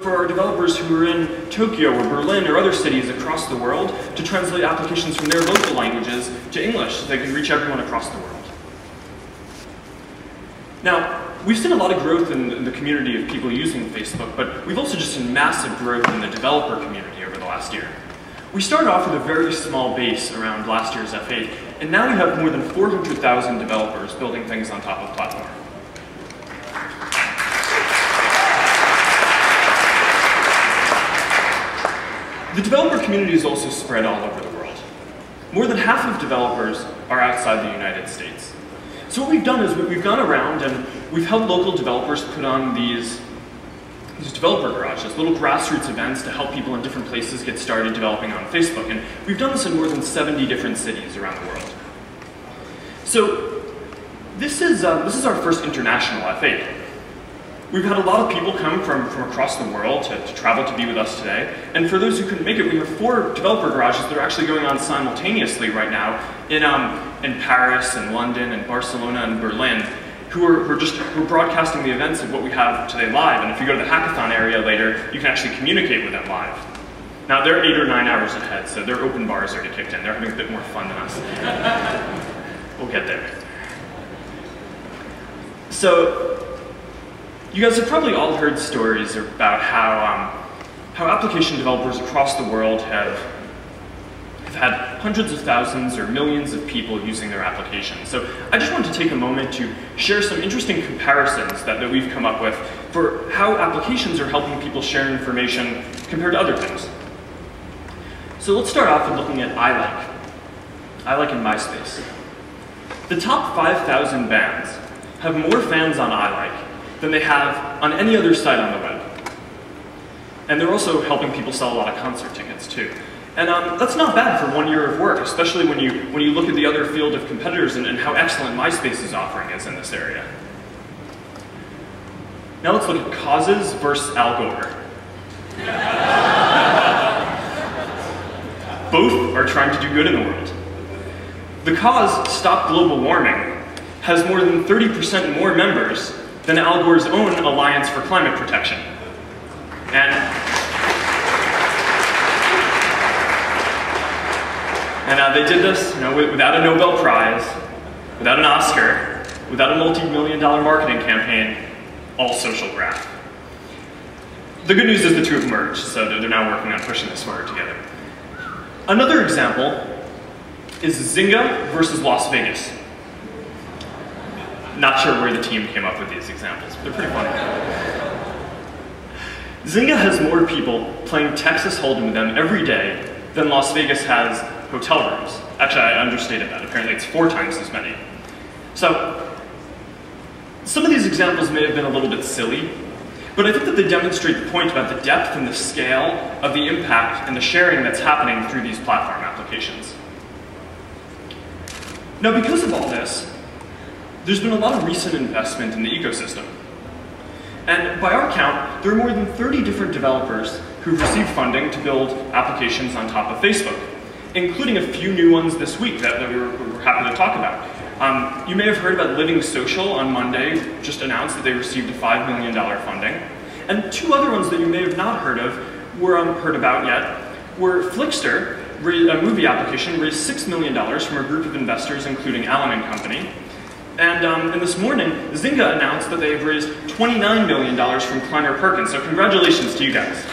For our developers who are in Tokyo or Berlin or other cities across the world to translate applications from their local languages to English so they can reach everyone across the world. Now, we've seen a lot of growth in the community of people using Facebook, but we've also just seen massive growth in the developer community over the last year. We started off with a very small base around last year's F8, and now we have more than 400,000 developers building things on top of Platform. The developer community is also spread all over the world. More than half of developers are outside the United States. So what we've done is we've gone around and we've helped local developers put on these developer garages, little grassroots events to help people in different places get started developing on Facebook. And we've done this in more than 70 different cities around the world. So this is our first international F8. We've had a lot of people come from across the world to travel to be with us today. And for those who couldn't make it, we have 4 developer garages that are actually going on simultaneously right now in Paris and London and Barcelona and Berlin, who are broadcasting the events of what we have today live. And if you go to the hackathon area later, you can actually communicate with them live. Now they're 8 or 9 hours ahead, so their open bars already kicked in. They're having a bit more fun than us. We'll get there. So, you guys have probably all heard stories about how application developers across the world have had hundreds of thousands or millions of people using their applications. So I just wanted to take a moment to share some interesting comparisons that we've come up with for how applications are helping people share information compared to other things. So let's start off with looking at iLike in MySpace. The top 5,000 bands have more fans on iLike than they have on any other site on the web. And they're also helping people sell a lot of concert tickets too. And that's not bad for 1 year of work, especially when you look at the other field of competitors and how excellent MySpace's offering is in this area. Now let's look at causes versus Al Gore. Both are trying to do good in the world. The cause, Stop Global Warming, has more than 30% more members than Al Gore's own Alliance for Climate Protection. And they did this without a Nobel Prize, without an Oscar, without a multi-million-dollar marketing campaign, all social graph. The good news is the two have merged, so they're now working on pushing this forward together. Another example is Zynga versus Las Vegas. Not sure where the team came up with these examples, but they're pretty funny. Zynga has more people playing Texas Hold'em with them every day than Las Vegas has hotel rooms. Actually, I understated that. Apparently it's 4 times as many. So, some of these examples may have been a little bit silly, but I think that they demonstrate the point about the depth and the scale of the impact and the sharing that's happening through these platform applications. Now, because of all this, there's been a lot of recent investment in the ecosystem. And by our count, there are more than 30 different developers who've received funding to build applications on top of Facebook, including a few new ones this week that we were happy to talk about. You may have heard about Living Social on Monday, just announced that they received a $5 million funding. And 2 other ones that you may have not heard about yet were Flixster, a movie application, raised $6 million from a group of investors, including Allen & Company. And this morning, Zynga announced that they've raised $29 million from Kleiner Perkins, so congratulations to you guys.